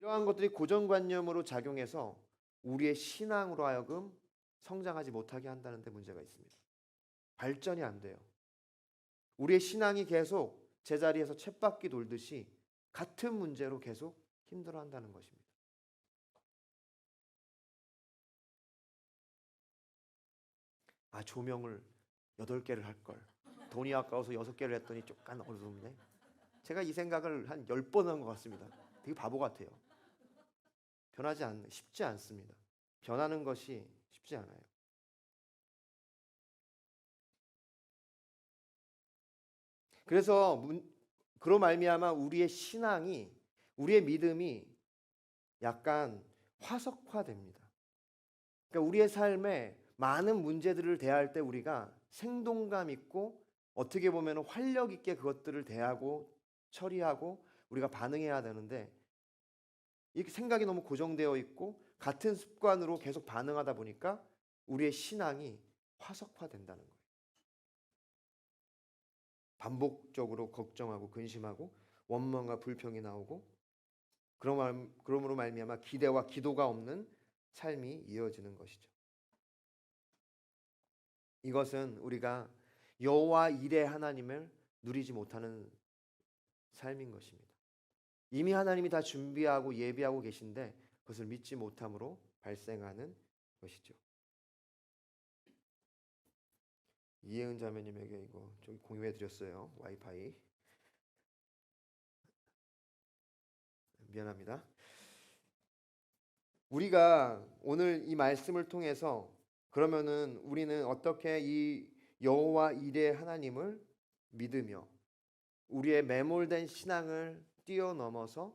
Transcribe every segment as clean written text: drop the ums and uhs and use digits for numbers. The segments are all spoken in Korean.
이러한 것들이 고정관념으로 작용해서 우리의 신앙으로 하여금 성장하지 못하게 한다는 데 문제가 있습니다. 발전이 안 돼요. 우리의 신앙이 계속 제자리에서 쳇바퀴 돌듯이 같은 문제로 계속 힘들어한다는 것입니다. 조명을 8개를 할 걸. 돈이 아까워서 6개를 했더니 조금 어둡네. 제가 이 생각을 한 10번 한 것 같습니다. 되게 바보 같아요. 쉽지 않습니다. 변하는 것이 쉽지 않아요. 그래서 그로 말미암아 우리의 신앙이, 우리의 믿음이 약간 화석화됩니다. 그러니까 우리의 삶에 많은 문제들을 대할 때 우리가 생동감 있고 어떻게 보면 활력 있게 그것들을 대하고 처리하고 우리가 반응해야 되는데, 이 생각이 너무 고정되어 있고 같은 습관으로 계속 반응하다 보니까 우리의 신앙이 화석화된다는 거예요. 반복적으로 걱정하고 근심하고 원망과 불평이 나오고, 그러므로 말미암아 기대와 기도가 없는 삶이 이어지는 것이죠. 이것은 우리가 여호와 일의 하나님을 누리지 못하는 삶인 것입니다. 이미 하나님이 다 준비하고 예비하고 계신데 그것을 믿지 못함으로 발생하는 것이죠. 이혜은 자매님에게 이거 좀 공유해 드렸어요. 와이파이. 미안합니다. 우리가 오늘 이 말씀을 통해서 그러면은 우리는 어떻게 이 여호와 일의 하나님을 믿으며 우리의 매몰된 신앙을 뛰어넘어서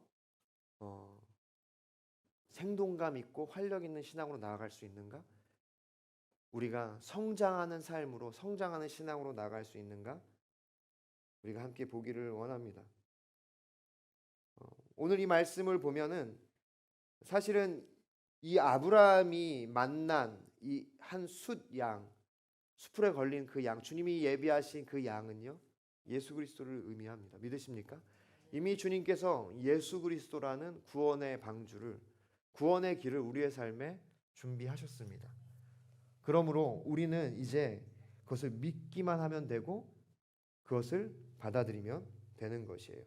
생동감 있고 활력 있는 신앙으로 나아갈 수 있는가? 우리가 성장하는 삶으로, 성장하는 신앙으로 나아갈 수 있는가? 우리가 함께 보기를 원합니다. 오늘 이 말씀을 보면은 사실은 이 아브라함이 만난 이 한 숫양, 수풀에 걸린 그 양, 주님이 예비하신 그 양은요, 예수 그리스도를 의미합니다. 믿으십니까? 이미 주님께서 예수 그리스도라는 구원의 방주를, 구원의 길을 우리의 삶에 준비하셨습니다. 그러므로 우리는 이제 그것을 믿기만 하면 되고 그것을 받아들이면 되는 것이에요.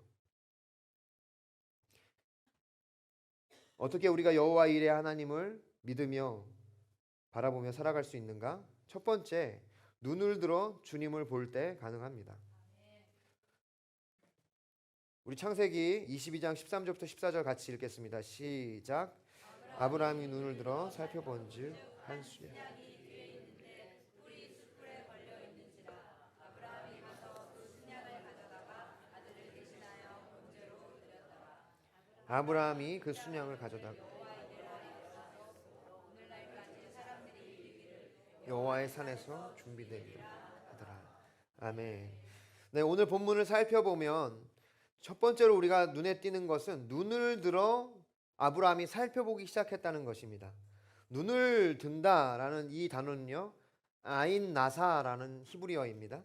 어떻게 우리가 여호와 일의 하나님을 믿으며 바라보며 살아갈 수 있는가? 첫 번째, 눈을 들어 주님을 볼 때 가능합니다. 우리 창세기 22장 13절부터 14절 같이 읽겠습니다. 시작. 아브라함이 눈을 들어 살펴본즉 한 수양. 아브라함이 그 순양을 가져다가 여호와의 산에서 준비되기를 하더라. 아멘. 네, 오늘 본문을 살펴보면 첫 번째로 우리가 눈에 띄는 것은 눈을 들어 아브라함이 살펴보기 시작했다는 것입니다. 눈을 든다라는 이 단어는요, 아인 나사라는 히브리어입니다.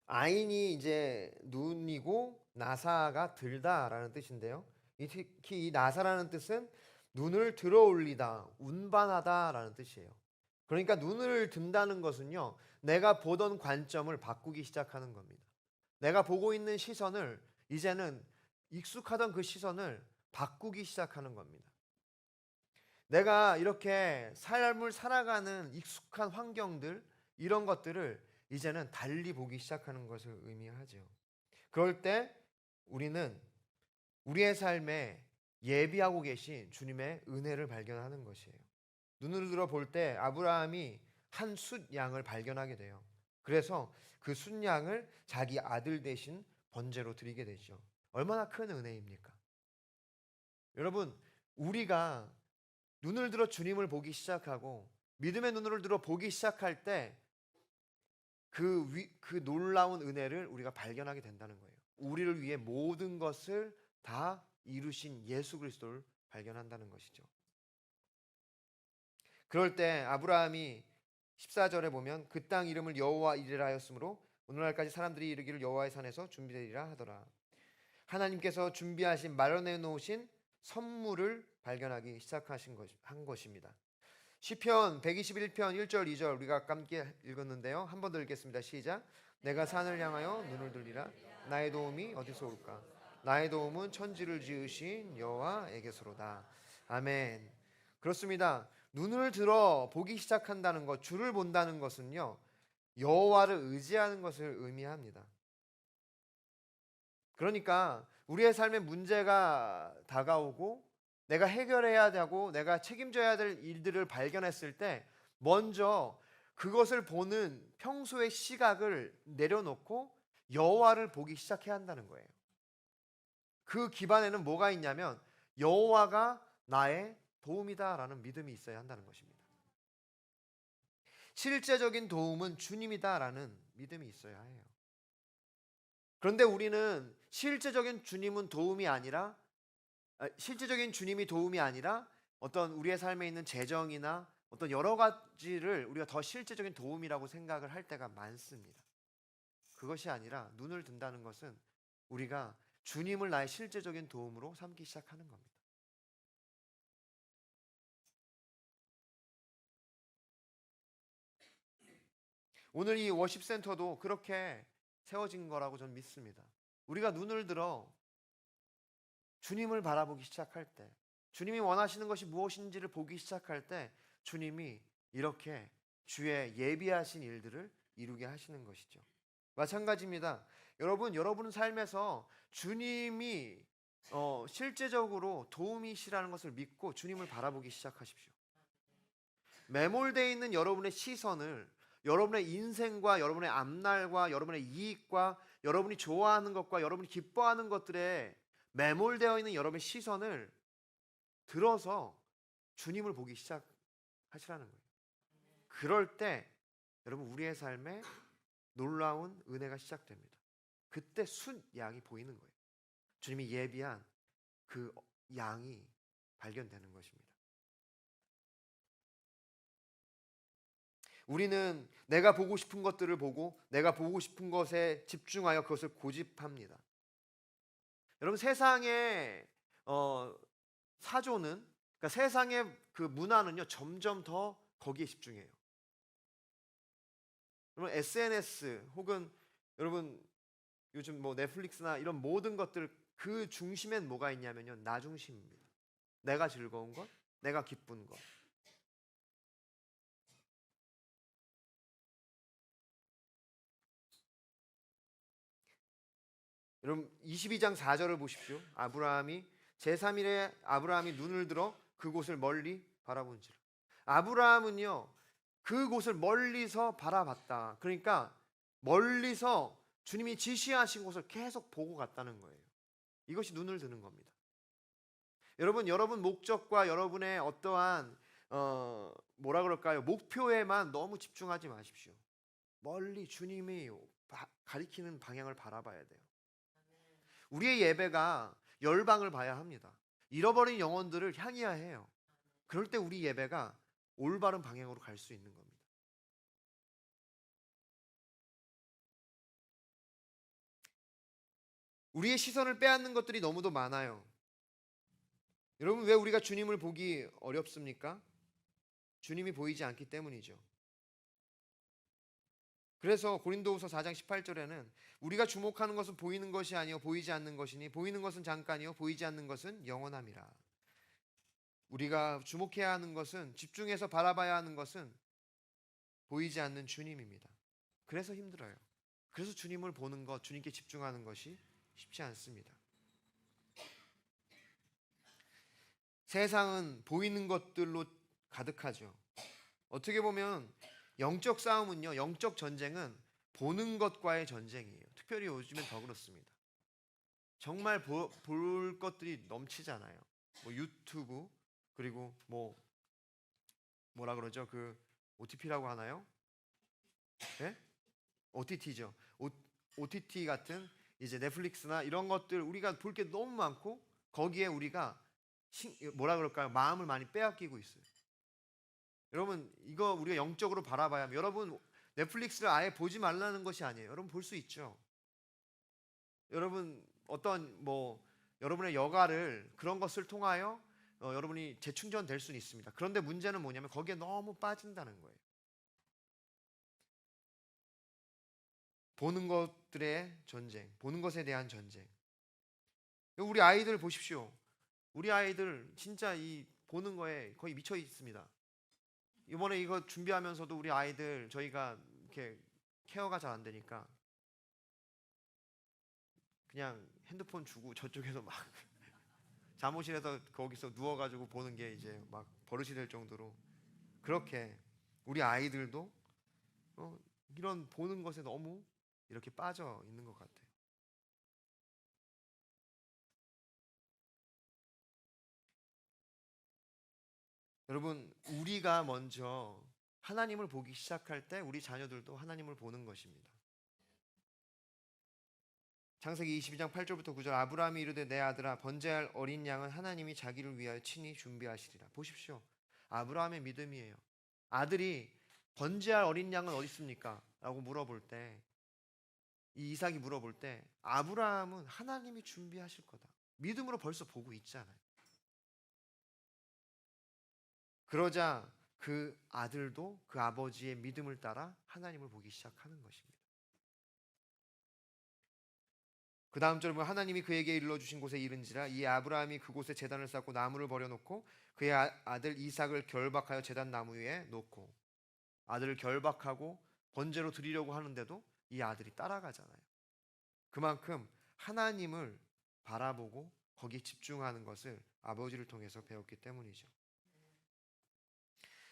아인이 이제 눈이고 나사가 들다라는 뜻인데요. 특히 이 나사라는 뜻은 눈을 들어 올리다, 운반하다라는 뜻이에요. 그러니까 눈을 든다는 것은요, 내가 보던 관점을 바꾸기 시작하는 겁니다. 내가 보고 있는 시선을 이제는 익숙하던 그 시선을 바꾸기 시작하는 겁니다. 내가 이렇게 삶을 살아가는 익숙한 환경들, 이런 것들을 이제는 달리 보기 시작하는 것을 의미하죠. 그럴 때 우리는 우리의 삶에 예비하고 계신 주님의 은혜를 발견하는 것이에요. 눈을 들어 볼 때 아브라함이 한 숫 양을 발견하게 돼요. 그래서 그 숫 양을 자기 아들 대신 번제로 드리게 되죠. 얼마나 큰 은혜입니까? 여러분, 우리가 눈을 들어 주님을 보기 시작하고 믿음의 눈을 들어 보기 시작할 때 그 놀라운 은혜를 우리가 발견하게 된다는 거예요. 우리를 위해 모든 것을 다 이루신 예수 그리스도를 발견한다는 것이죠. 그럴 때 아브라함이 14절에 보면 그 땅 이름을 여호와 이레라 하였으므로 오늘날까지 사람들이 이르기를 여호와의 산에서 준비되리라 하더라. 하나님께서 준비하신 마련해 놓으신 선물을 발견하기 한 것입니다. 시편 121편 1절 2절 우리가 함께 읽었는데요. 한 번 더 읽겠습니다. 시작. 내가 산을 향하여 눈을 들리라. 나의 도움이 어디서 올까? 나의 도움은 천지를 지으신 여호와에게서로다. 아멘. 그렇습니다. 눈을 들어 보기 시작한다는 것, 주를 본다는 것은요, 여호와를 의지하는 것을 의미합니다. 그러니까 우리의 삶에 문제가 다가오고 내가 해결해야 되고 내가 책임져야 될 일들을 발견했을 때 먼저 그것을 보는 평소의 시각을 내려놓고 여호와를 보기 시작해야 한다는 거예요. 그 기반에는 뭐가 있냐면 여호와가 나의 도움이다라는 믿음이 있어야 한다는 것입니다. 실제적인 도움은 주님이다라는 믿음이 있어야 해요. 그런데 우리는 실제적인 주님이 도움이 아니라 어떤 우리의 삶에 있는 재정이나 어떤 여러 가지를 우리가 더 실제적인 도움이라고 생각을 할 때가 많습니다. 그것이 아니라 눈을 든다는 것은 우리가 주님을 나의 실제적인 도움으로 삼기 시작하는 겁니다. 오늘 이 워십 센터도 그렇게 세워진 거라고 저는 믿습니다. 우리가 눈을 들어 주님을 바라보기 시작할 때, 주님이 원하시는 것이 무엇인지를 보기 시작할 때 주님이 이렇게 주의 예비하신 일들을 이루게 하시는 것이죠. 마찬가지입니다. 여러분 삶에서 주님이 실제적으로 도움이시라는 것을 믿고 주님을 바라보기 시작하십시오. 매몰되어 있는 여러분의 시선을 여러분의 인생과 여러분의 앞날과 여러분의 이익과 여러분이 좋아하는 것과 여러분이 기뻐하는 것들에 매몰되어 있는 여러분의 시선을 들어서 주님을 보기 시작하시라는 거예요. 그럴 때 여러분 우리의 삶에 놀라운 은혜가 시작됩니다. 그때 순양이 보이는 거예요. 주님이 예비한 그 양이 발견되는 것입니다. 우리는 내가 보고 싶은 것들을 보고 내가 보고 싶은 것에 집중하여 그것을 고집합니다. 여러분 세상의 사조는 그러니까 세상의 그 문화는요 점점 더 거기에 집중해요. 여러분 SNS 혹은 여러분 요즘 뭐 넷플릭스나 이런 모든 것들 그 중심엔 뭐가 있냐면요 나 중심입니다. 내가 즐거운 것, 내가 기쁜 것. 여러분 22장 4절을 보십시오. 제3일에 아브라함이 눈을 들어 그곳을 멀리 바라본지라. 아브라함은요 그곳을 멀리서 바라봤다. 그러니까 멀리서 주님이 지시하신 곳을 계속 보고 갔다는 거예요. 이것이 눈을 드는 겁니다. 여러분 목적과 여러분의 어떠한 목표에만 너무 집중하지 마십시오. 멀리 주님이 가리키는 방향을 바라봐야 돼요. 우리의 예배가 열방을 봐야 합니다. 잃어버린 영혼들을 향해야 해요. 그럴 때 우리 예배가 올바른 방향으로 갈 수 있는 겁니다. 우리의 시선을 빼앗는 것들이 너무도 많아요. 여러분 왜 우리가 주님을 보기 어렵습니까? 주님이 보이지 않기 때문이죠. 그래서 고린도후서 4장 18절에는 우리가 주목하는 것은 보이는 것이 아니요 보이지 않는 것이니 보이는 것은 잠깐이요 보이지 않는 것은 영원함이라. 우리가 주목해야 하는 것은 집중해서 바라봐야 하는 것은 보이지 않는 주님입니다. 그래서 힘들어요. 그래서 주님을 보는 것, 주님께 집중하는 것이 쉽지 않습니다. 세상은 보이는 것들로 가득하죠. 어떻게 보면 영적 싸움은요, 영적 전쟁은 보는 것과의 전쟁이에요. 특별히 요즘엔 더 그렇습니다. 정말 볼 것들이 넘치잖아요. 뭐 유튜브 그리고 뭐라 그러죠? 그 OTP라고 하나요? 네? OTT죠. OTT 같은 이제 넷플릭스나 이런 것들 우리가 볼 게 너무 많고 거기에 우리가 마음을 많이 빼앗기고 있어요. 여러분 이거 우리가 영적으로 바라봐야 합니다. 여러분 넷플릭스를 아예 보지 말라는 것이 아니에요. 여러분 볼 수 있죠. 여러분 어떤 여러분의 여가를 그런 것을 통하여 여러분이 재충전될 수는 있습니다. 그런데 문제는 뭐냐면 거기에 너무 빠진다는 거예요. 보는 것들의 전쟁, 보는 것에 대한 전쟁. 우리 아이들 보십시오. 우리 아이들 진짜 이 보는 거에 거의 미쳐 있습니다. 이번에 이거 준비하면서도 우리 아이들 저희가 이렇게 케어가 잘 안 되니까 그냥 핸드폰 주고 저쪽에서 막 잠옷실에서 거기서 누워가지고 보는 게 이제 막 버릇이 될 정도로 그렇게 우리 아이들도 이런 보는 것에 너무 이렇게 빠져 있는 것 같아요. 여러분, 우리가 먼저 하나님을 보기 시작할 때 우리 자녀들도 하나님을 보는 것입니다. 창세기 22장 8절부터 9절 아브라함이 이르되 내 아들아 번제할 어린 양은 하나님이 자기를 위하여 친히 준비하시리라. 보십시오. 아브라함의 믿음이에요. 아들이 번제할 어린 양은 어디 있습니까? 라고 물어볼 때 이 이삭이 물어볼 때 아브라함은 하나님이 준비하실 거다. 믿음으로 벌써 보고 있잖아요. 그러자 그 아들도 그 아버지의 믿음을 따라 하나님을 보기 시작하는 것입니다. 그 다음 절에 보면 하나님이 그에게 일러주신 곳에 이른지라 이 아브라함이 그곳에 제단을 쌓고 나무를 버려놓고 그의 아들 이삭을 결박하여 제단 나무 위에 놓고 아들을 결박하고 번제로 드리려고 하는데도 이 아들이 따라가잖아요. 그만큼 하나님을 바라보고 거기에 집중하는 것을 아버지를 통해서 배웠기 때문이죠.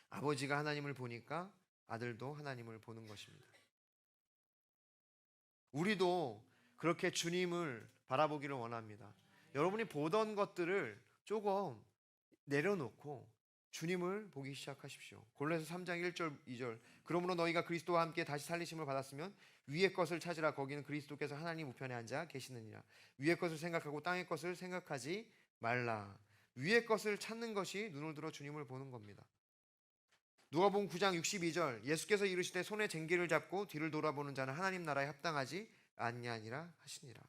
아버지가 하나님을 보니까 아들도 하나님을 보는 것입니다. 우리도 그렇게 주님을 바라보기를 원합니다. 여러분이 보던 것들을 조금 내려놓고 주님을 보기 시작하십시오. 골로새 3장 1절 2절 그러므로 너희가 그리스도와 함께 다시 살리심을 받았으면 위의 것을 찾으라. 거기는 그리스도께서 하나님 우편에 앉아 계시느니라. 위의 것을 생각하고 땅의 것을 생각하지 말라. 위의 것을 찾는 것이 눈을 들어 주님을 보는 겁니다. 누가복음 9장 62절 예수께서 이르시되 손에 쟁기를 잡고 뒤를 돌아보는 자는 하나님 나라에 합당하지 아니하니라 하시니라.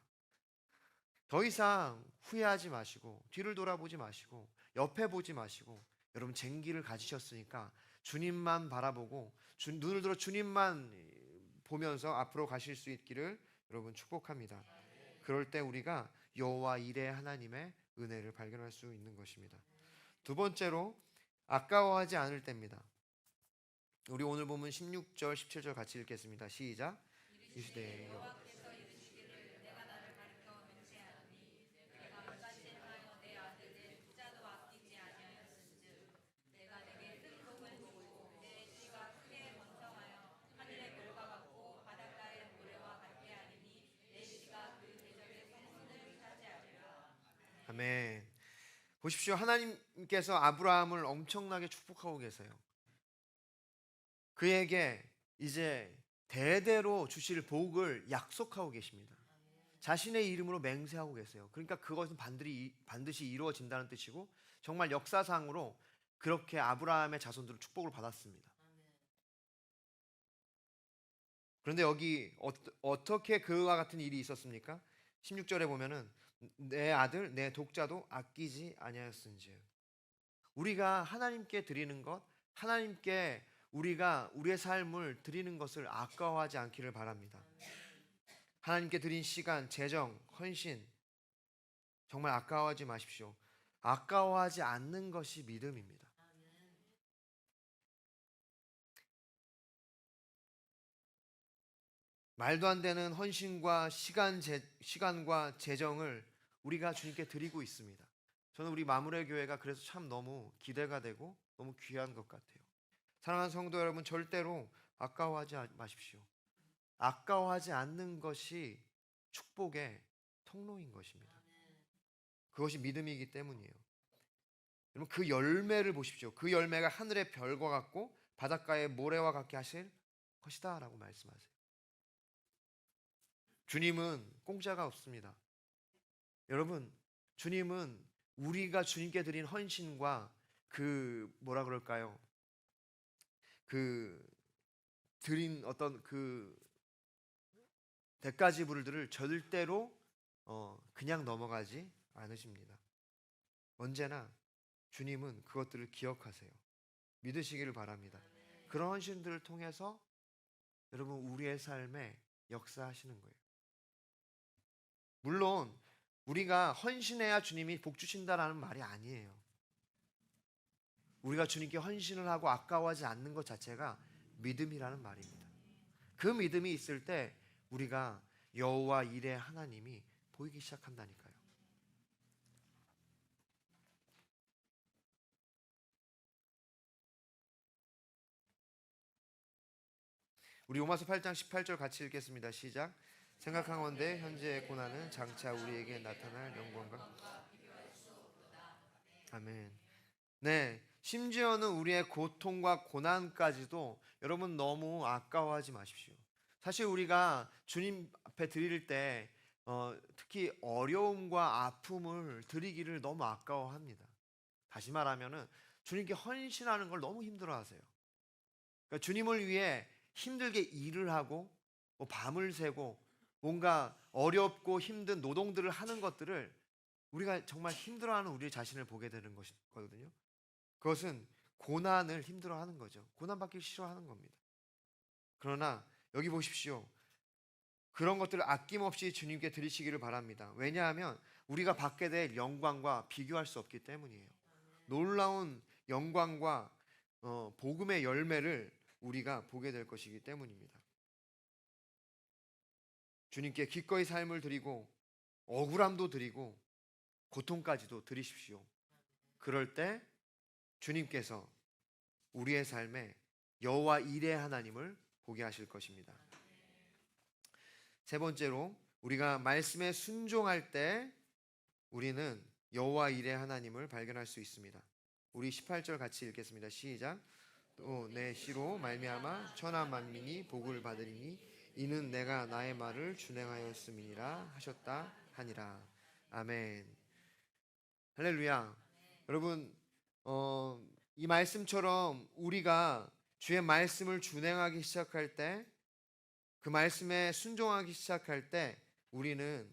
더 이상 후회하지 마시고 뒤를 돌아보지 마시고 옆에 보지 마시고 여러분 쟁기를 가지셨으니까 주님만 바라보고 눈을 들어 주님만 보면서 앞으로 가실 수 있기를 여러분 축복합니다. 그럴 때 우리가 여호와 이레 하나님의 은혜를 발견할 수 있는 것입니다. 두 번째로 아까워하지 않을 때입니다. 우리 오늘 보면 16절 17절 같이 읽겠습니다. 시작. 이 시대에 아멘. 보십시오. 하나님께서 아브라함을 엄청나게 축복하고 계세요. 그에게 이제 대대로 주실 복을 약속하고 계십니다. 자신의 이름으로 맹세하고 계세요. 그러니까 그것은 반드시 이루어진다는 뜻이고 정말 역사상으로 그렇게 아브라함의 자손들은 축복을 받았습니다. 그런데 여기 어떻게 그와 같은 일이 있었습니까? 16절에 보면은 내 아들 내 독자도 아끼지 아니하였은즉. 우리가 하나님께 드리는 것, 하나님께 우리가 우리의 삶을 드리는 것을 아까워하지 않기를 바랍니다. 하나님께 드린 시간, 재정, 헌신 정말 아까워하지 마십시오. 아까워하지 않는 것이 믿음입니다. 말도 안 되는 헌신과 시간과 재정을 우리가 주님께 드리고 있습니다. 저는 우리 마무리 교회가 그래서 참 너무 기대가 되고 너무 귀한 것 같아요. 사랑하는 성도 여러분, 절대로 아까워하지 마십시오. 아까워하지 않는 것이 축복의 통로인 것입니다. 그것이 믿음이기 때문이에요. 여러분 그 열매를 보십시오. 그 열매가 하늘의 별과 같고 바닷가의 모래와 같게 하실 것이다 라고 말씀하세요. 주님은 공짜가 없습니다. 여러분 주님은 우리가 주님께 드린 헌신과 그 뭐라 그럴까요? 그 드린 어떤 그 대가지불들을 절대로 그냥 넘어가지 않으십니다. 언제나 주님은 그것들을 기억하세요. 믿으시기를 바랍니다. 그런 헌신들을 통해서 여러분 우리의 삶에 역사하시는 거예요. 물론 우리가 헌신해야 주님이 복 주신다라는 말이 아니에요. 우리가 주님께 헌신을 하고 아까워하지 않는 것 자체가 믿음이라는 말입니다. 그 믿음이 있을 때 우리가 여호와 일의 하나님이 보이기 시작한다니까요. 우리 로마서 8장 18절 같이 읽겠습니다. 시작. 생각하건대 현재의 고난은 장차 우리에게 나타날 영광과 아멘. 네, 심지어는 우리의 고통과 고난까지도 여러분 너무 아까워하지 마십시오. 사실 우리가 주님 앞에 드릴 때 특히 어려움과 아픔을 드리기를 너무 아까워합니다. 다시 말하면은 주님께 헌신하는 걸 너무 힘들어하세요. 그러니까 주님을 위해 힘들게 일을 하고 뭐 밤을 새고 뭔가 어렵고 힘든 노동들을 하는 것들을 우리가 정말 힘들어하는 우리 자신을 보게 되는 것이거든요. 그것은 고난을 힘들어하는 거죠. 고난받기 싫어하는 겁니다. 그러나 여기 보십시오. 그런 것들을 아낌없이 주님께 드리시기를 바랍니다. 왜냐하면 우리가 받게 될 영광과 비교할 수 없기 때문이에요. 놀라운 영광과 복음의 열매를 우리가 보게 될 것이기 때문입니다. 주님께 기꺼이 삶을 드리고 억울함도 드리고 고통까지도 드리십시오. 그럴 때 주님께서 우리의 삶에 여호와 일의 하나님을 보게 하실 것입니다. 세 번째로 우리가 말씀에 순종할 때 우리는 여호와 일의 하나님을 발견할 수 있습니다. 우리 18절 같이 읽겠습니다. 시작. 또 내 시로 말미암아 천하 만민이 복을 받으리니 이는 내가 나의 말을 준행하였음이니라 하셨다 하니라. 아멘. 할렐루야. 여러분 이 말씀처럼 우리가 주의 말씀을 준행하기 시작할 때, 그 말씀에 순종하기 시작할 때 우리는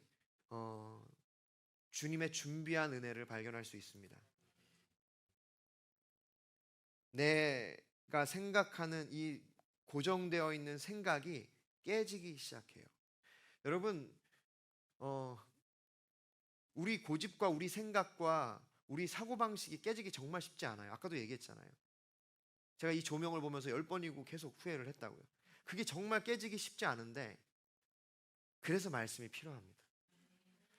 주님의 준비한 은혜를 발견할 수 있습니다. 내가 생각하는 이 고정되어 있는 생각이 깨지기 시작해요. 여러분 우리 고집과 우리 생각과 우리 사고방식이 깨지기 정말 쉽지 않아요. 아까도 얘기했잖아요. 제가 이 조명을 보면서 10번이고 계속 후회를 했다고요. 그게 정말 깨지기 쉽지 않은데 그래서 말씀이 필요합니다.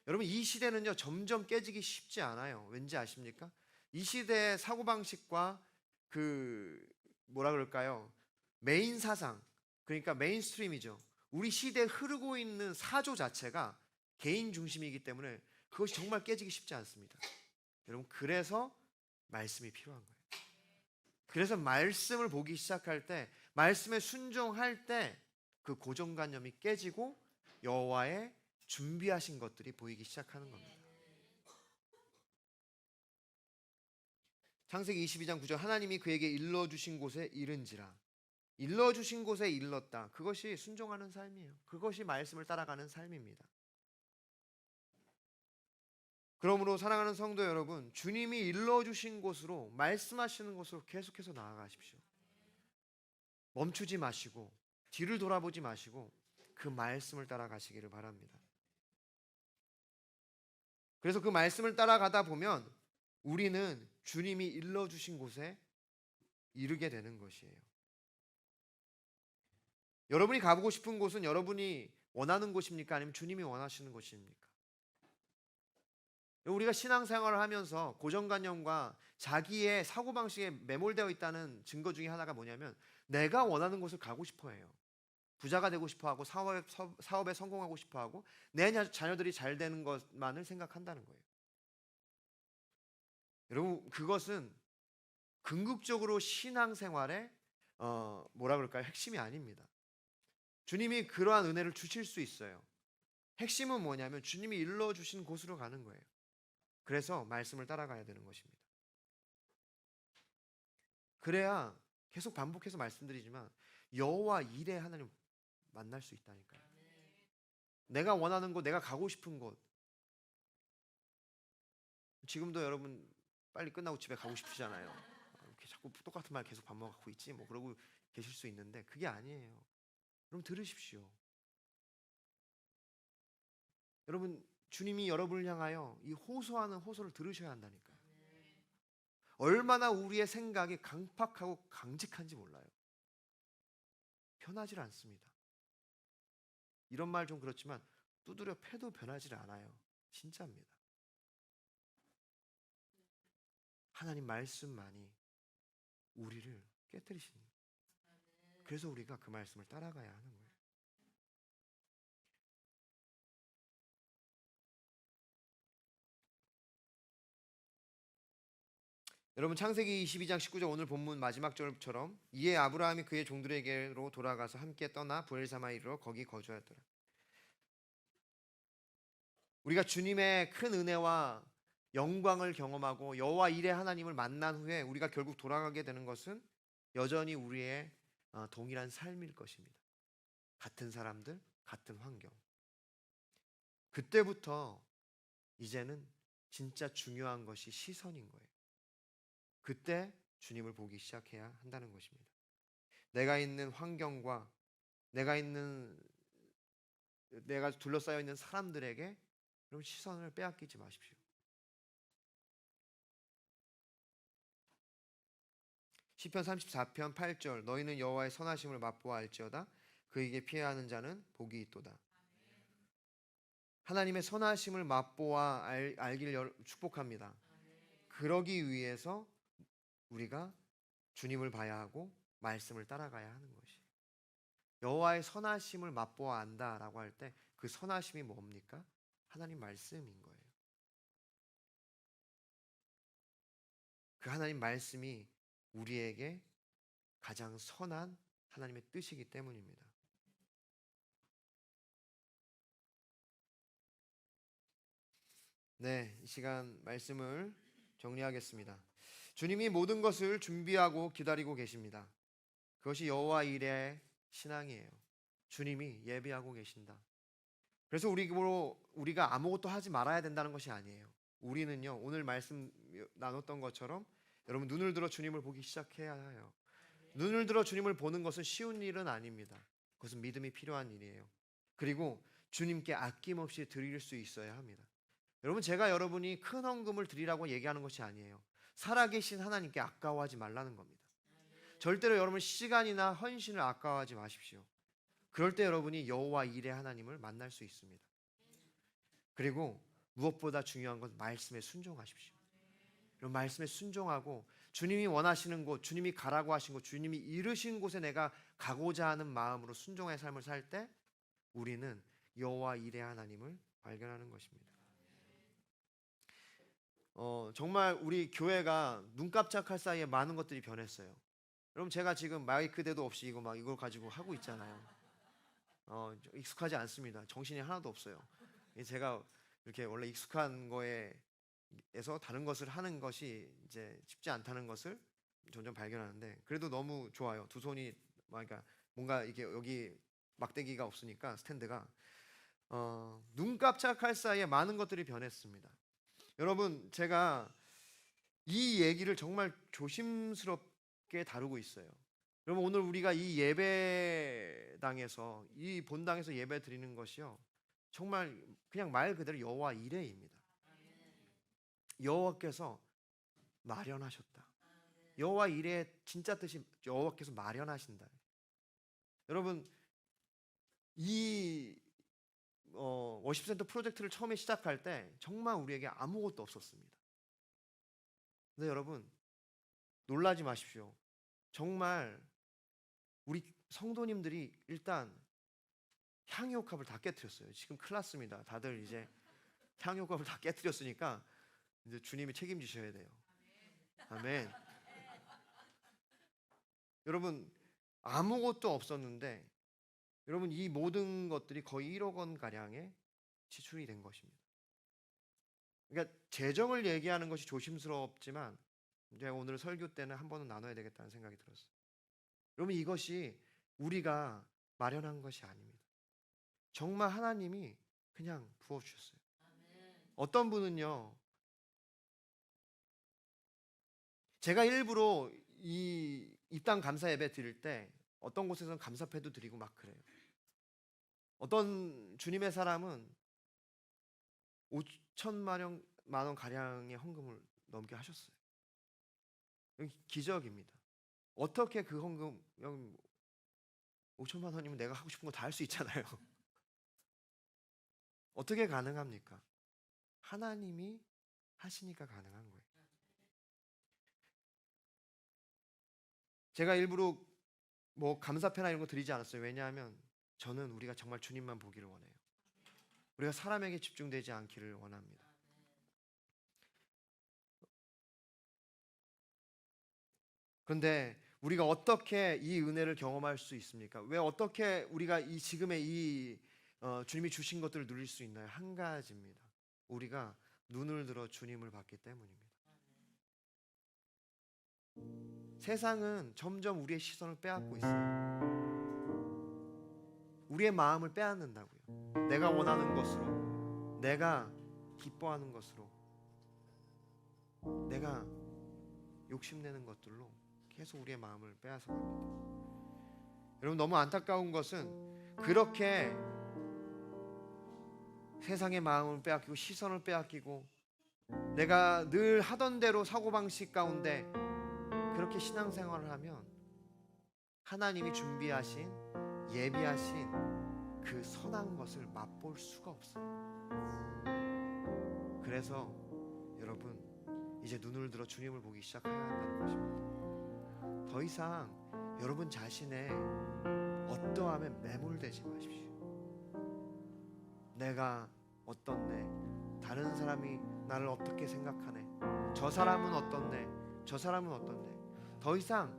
여러분 이 시대는요 점점 깨지기 쉽지 않아요. 왠지 아십니까? 이 시대의 사고방식과 그 뭐라 그럴까요? 메인 사상, 그러니까 메인스트림이죠. 우리 시대에 흐르고 있는 사조 자체가 개인 중심이기 때문에 그것이 정말 깨지기 쉽지 않습니다. 여러분 그래서 말씀이 필요한 거예요. 그래서 말씀을 보기 시작할 때, 말씀에 순종할 때 그 고정관념이 깨지고 여호와의 준비하신 것들이 보이기 시작하는 겁니다. 창세기 22장 9절 하나님이 그에게 일러주신 곳에 이른지라. 일러주신 곳에 일렀다. 그것이 순종하는 삶이에요. 그것이 말씀을 따라가는 삶입니다. 그러므로 사랑하는 성도 여러분, 주님이 일러주신 곳으로, 말씀하시는 곳으로 계속해서 나아가십시오. 멈추지 마시고 뒤를 돌아보지 마시고 그 말씀을 따라가시기를 바랍니다. 그래서 그 말씀을 따라가다 보면 우리는 주님이 일러주신 곳에 이르게 되는 것이에요. 여러분이 가보고 싶은 곳은 여러분이 원하는 곳입니까? 아니면 주님이 원하시는 곳입니까? 우리가 신앙생활을 하면서 고정관념과 자기의 사고방식에 매몰되어 있다는 증거 중에 하나가 뭐냐면 내가 원하는 곳을 가고 싶어 해요. 부자가 되고 싶어 하고 사업에 성공하고 싶어 하고 내 자녀들이 잘 되는 것만을 생각한다는 거예요. 여러분 그것은 궁극적으로 신앙생활의 뭐라 그럴까요? 핵심이 아닙니다. 주님이 그러한 은혜를 주실 수 있어요. 핵심은 뭐냐면 주님이 일러주신 곳으로 가는 거예요. 그래서 말씀을 따라가야 되는 것입니다. 그래야 계속 반복해서 말씀드리지만 여호와 일의 하나님 만날 수 있다니까요. 내가 원하는 곳, 내가 가고 싶은 곳, 지금도 여러분 빨리 끝나고 집에 가고 싶으시잖아요. 이렇게 자꾸 똑같은 말 계속 반복하고 있지 뭐 그러고 계실 수 있는데 그게 아니에요. 여러분 들으십시오. 여러분 주님이 여러분을 향하여 이 호소하는 호소를 들으셔야 한다니까요. 얼마나 우리의 생각이 강팍하고 강직한지 몰라요. 변하질 않습니다. 이런 말 좀 그렇지만 두드려 패도 변하질 않아요. 진짜입니다. 하나님 말씀만이 우리를 깨뜨리시는 거예요. 그래서 우리가 그 말씀을 따라가야 하는 거예요. 여러분 창세기 22장 19절 오늘 본문 마지막 절처럼 이에 아브라함이 그의 종들에게로 돌아가서 함께 떠나 부엘사마에 이르러 거기 거주하였더라. 우리가 주님의 큰 은혜와 영광을 경험하고 여호와 일의 하나님을 만난 후에 우리가 결국 돌아가게 되는 것은 여전히 우리의 동일한 삶일 것입니다. 같은 사람들, 같은 환경. 그때부터 이제는 진짜 중요한 것이 시선인 거예요. 그때 주님을 보기 시작해야 한다는 것입니다. 내가 있는 환경과 내가 둘러싸여 있는 사람들에게 여러분 시선을 빼앗기지 마십시오. 시편 34편 8절 너희는 여호와의 선하심을 맛보아 알지어다 그에게 피하는 자는 복이 있도다. 하나님의 선하심을 맛보아 알길 축복합니다. 그러기 위해서 우리가 주님을 봐야 하고 말씀을 따라가야 하는 것이 여호와의 선하심을 맛보아 안다라고 할 때 그 선하심이 뭡니까? 하나님 말씀인 거예요. 그 하나님 말씀이 우리에게 가장 선한 하나님의 뜻이기 때문입니다. 네, 이 시간 말씀을 정리하겠습니다. 주님이 모든 것을 준비하고 기다리고 계십니다. 그것이 여호와 일의 신앙이에요. 주님이 예비하고 계신다. 그래서 우리가 아무것도 하지 말아야 된다는 것이 아니에요. 우리는요 오늘 말씀 나눴던 것처럼 여러분 눈을 들어 주님을 보기 시작해야 해요. 눈을 들어 주님을 보는 것은 쉬운 일은 아닙니다. 그것은 믿음이 필요한 일이에요. 그리고 주님께 아낌없이 드릴 수 있어야 합니다. 여러분 제가 여러분이 큰 헌금을 드리라고 얘기하는 것이 아니에요. 살아계신 하나님께 아까워하지 말라는 겁니다. 절대로 여러분 시간이나 헌신을 아까워하지 마십시오. 그럴 때 여러분이 여호와 일의 하나님을 만날 수 있습니다. 그리고 무엇보다 중요한 건 말씀에 순종하십시오. 여러분 말씀에 순종하고 주님이 원하시는 곳, 주님이 가라고 하신 곳, 주님이 이르신 곳에 내가 가고자 하는 마음으로 순종의 삶을 살 때 우리는 여호와 일의 하나님을 발견하는 것입니다. 정말 우리 교회가 눈 깜짝할 사이에 많은 것들이 변했어요. 여러분 제가 지금 마이크 대도 없이 이걸 가지고 하고 있잖아요. 익숙하지 않습니다. 정신이 하나도 없어요. 제가 이렇게 원래 익숙한 거에서 다른 것을 하는 것이 이제 쉽지 않다는 것을 점점 발견하는데 그래도 너무 좋아요. 두 손이 그러니까 뭔가 이게 여기 막대기가 없으니까 스탠드가 눈 깜짝할 사이에 많은 것들이 변했습니다. 여러분 제가 이 얘기를 정말 조심스럽게 다루고 있어요. 여러분 오늘 우리가 이 예배당에서 이 본당에서 예배 드리는 것이요 정말 그냥 말 그대로 여호와 일회입니다. 여호와께서 마련하셨다. 여호와 일의 진짜 뜻이 여호와께서 마련하신다. 여러분 이 워십센터 프로젝트를 처음에 시작할 때 정말 우리에게 아무것도 없었습니다. 근데 여러분 놀라지 마십시오. 정말 우리 성도님들이 일단 향유옥합을 다 깨뜨렸어요. 지금 큰일 났습니다. 다들 이제 향유옥합을 다 깨뜨렸으니까 이제 주님이 책임지셔야 돼요. 아멘. 여러분 아무것도 없었는데 여러분 이 모든 것들이 거의 1억 원 가량의 지출이 된 것입니다. 그러니까 재정을 얘기하는 것이 조심스럽지만 제가 오늘 설교 때는 한 번은 나눠야 되겠다는 생각이 들었어요. 여러분 이것이 우리가 마련한 것이 아닙니다. 정말 하나님이 그냥 부어주셨어요. 어떤 분은요 제가 일부러 이 입당 감사 예배 드릴 때 어떤 곳에서는 감사패도 드리고 막 그래요. 어떤 주님의 사람은 5천만 원 가량의 헌금을 넘게 하셨어요. 기적입니다. 어떻게 그 헌금 5천만 원이면 내가 하고 싶은 거 다 할 수 있잖아요. 어떻게 가능합니까? 하나님이 하시니까 가능한 거예요. 제가 일부러 뭐 감사패나 이런 거 드리지 않았어요. 왜냐하면 저는 우리가 정말 주님만 보기를 원해요. 우리가 사람에게 집중되지 않기를 원합니다. 그런데 우리가 어떻게 이 은혜를 경험할 수 있습니까? 왜 어떻게 우리가 이 지금의 이 주님이 주신 것들을 누릴 수 있나요? 한 가지입니다. 우리가 눈을 들어 주님을 봤기 때문입니다. 세상은 점점 우리의 시선을 빼앗고 있어요. 우리의 마음을 빼앗는다고요. 내가 원하는 것으로, 내가 기뻐하는 것으로, 내가 욕심내는 것들로 계속 우리의 마음을 빼앗아 갑니다. 여러분, 너무 안타까운 것은 그렇게 세상의 마음을 빼앗기고 시선을 빼앗기고 내가 늘 하던 대로 사고방식 가운데 그렇게 신앙생활을 하면 하나님이 준비하신 예비하신 그 선한 것을 맛볼 수가 없어요. 그래서 여러분, 이제 눈을 들어 주님을 보기 시작해야 한다는 것입니다. 더 이상 여러분 자신의 어떠함에 매몰되지 마십시오. 내가 어떻네, 다른 사람이 나를 어떻게 생각하네, 저 사람은 어떻네, 저 사람은 어떻네. 더 이상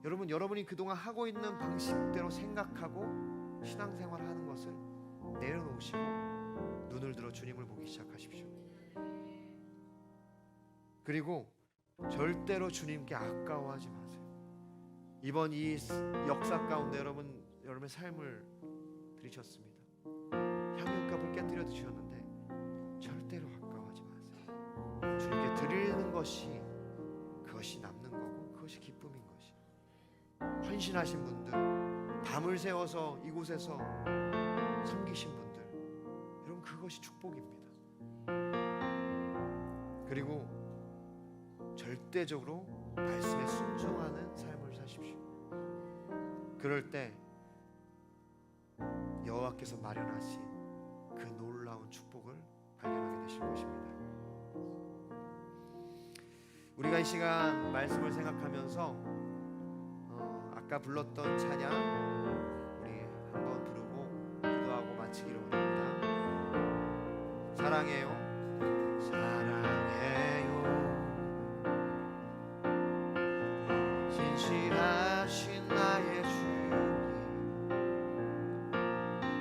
여러분이 그동안 하고 있는 방식대로 생각하고 신앙생활을 하는 것을 내려놓으시고 눈을 들어 주님을 보기 시작하십시오. 그리고 절대로 주님께 아까워하지 마세요. 이번 이 역사 가운데 여러분의 삶을 들이셨습니다. 향유값을 깨뜨려 드셨는데 절대로 아까워하지 마세요. 주님께 드리는 것이 그것이 남는 거고 그것이 기쁨인 것이. 헌신하신 분들, 밤을 새워서 이곳에서 섬기신 분들, 여러분 그것이 축복입니다. 그리고 절대적으로 말씀에 순종하는 삶을 사십시오. 그럴 때 여호와께서 마련하신 그 놀라운 축복을 발견하게 되실 것입니다. 우리가 이 시간 말씀을 생각하면서 아까 불렀던 찬양 우리 한번 부르고 기도하고 마치기를 원합니다. 사랑해요, 사랑해요, 진실하신 나의 주님,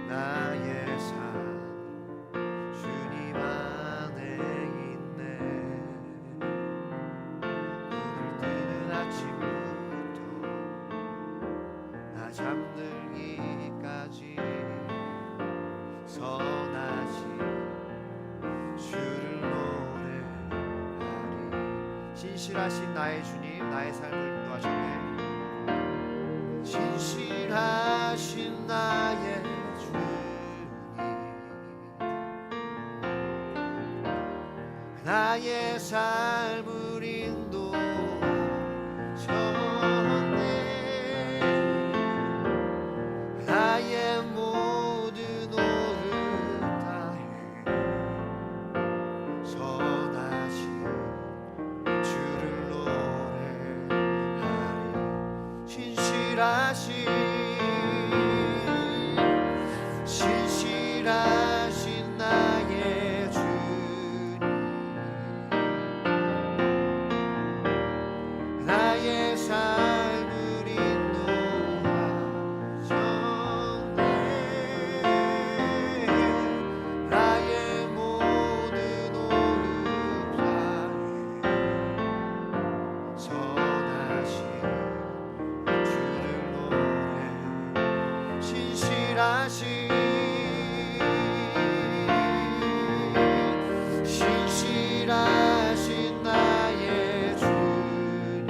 나의 삶 주님 안에 있네. 눈을 뜨는 아침부터 나 잠들기까지 선하신 주를 노래하리. 진실하신 나의 주님, 나의 삶을 인도하셨네. 진실하신 나의 주님, 나의 삶을 인도하셨네. 나의 모든 오를 다해 선하신 주를 노래하리. 진실하신 나의 주님, 나의 삶을 인도하셨네. 나의 모든 오를 다해 선하신 주를 노래. 진실하신 나의 주님,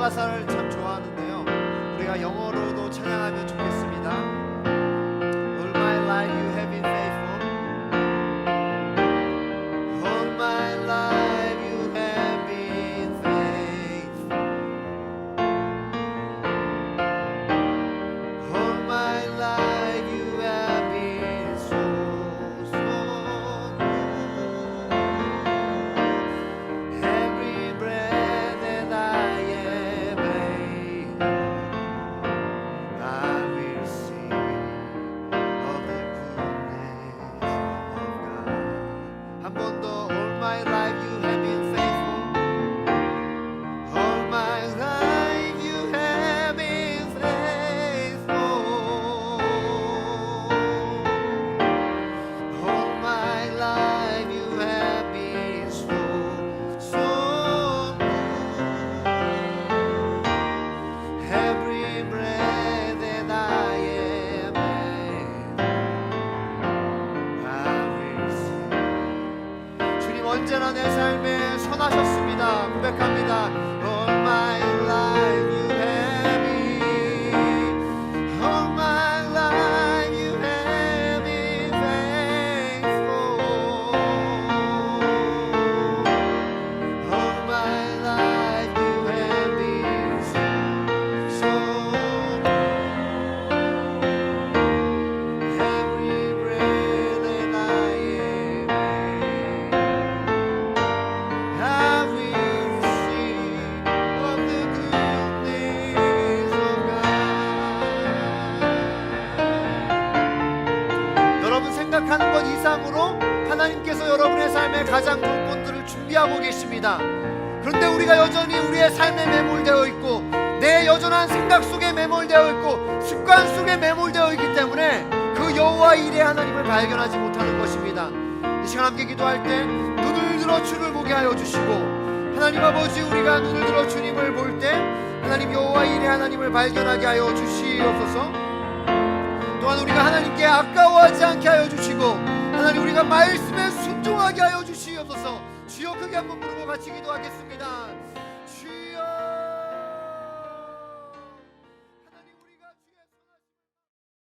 가사를 참 좋아하는데요. 우리가 영어로도 찬양하면 좋겠습니다. All my life you have been faithful. All my life you have been faithful. All my life you have been so good. Every breath that I am able, I will sing of the goodness of God. 한 번 더. All my life you have been faithful. All my life you have been faithful. All my life you have been so good. Every breath that I am able, I will sing. 주님 언제나 내 삶에 선하셨습니다. 고백합니다. All my life you have been, all my life you have been faithful. All my life you have been so good. Every breath that I am able, I will sing of the goodness of God. 여러분 생각하는 것 이상으로 하나님께서 여러분의 삶에 가장 좋은 것들을 준비하고 계십니다. 그런데 우리가 여전히 우리의 삶에 매몰되어 있고 내 여전한 생각 속에 매몰되어 있고 습관 속에 매몰되어 있기 때문에 그 여호와 일의 하나님을 발견하지 못하는 것입니다. 이 시간 함께 기도할 때 눈을 들어 주를 보게 하여 주시고, 하나님 아버지 우리가 눈을 들어 주님을 볼 때 하나님 여호와 일의 하나님을 발견하게 하여 주시옵소서. 또한 우리가 하나님께 아까워하지 않게 하여 주시고 하나님 우리가 말씀에 순종하게 하여 주시옵소서. 주여 크게 한번 부르고 같이 기도하겠습니다.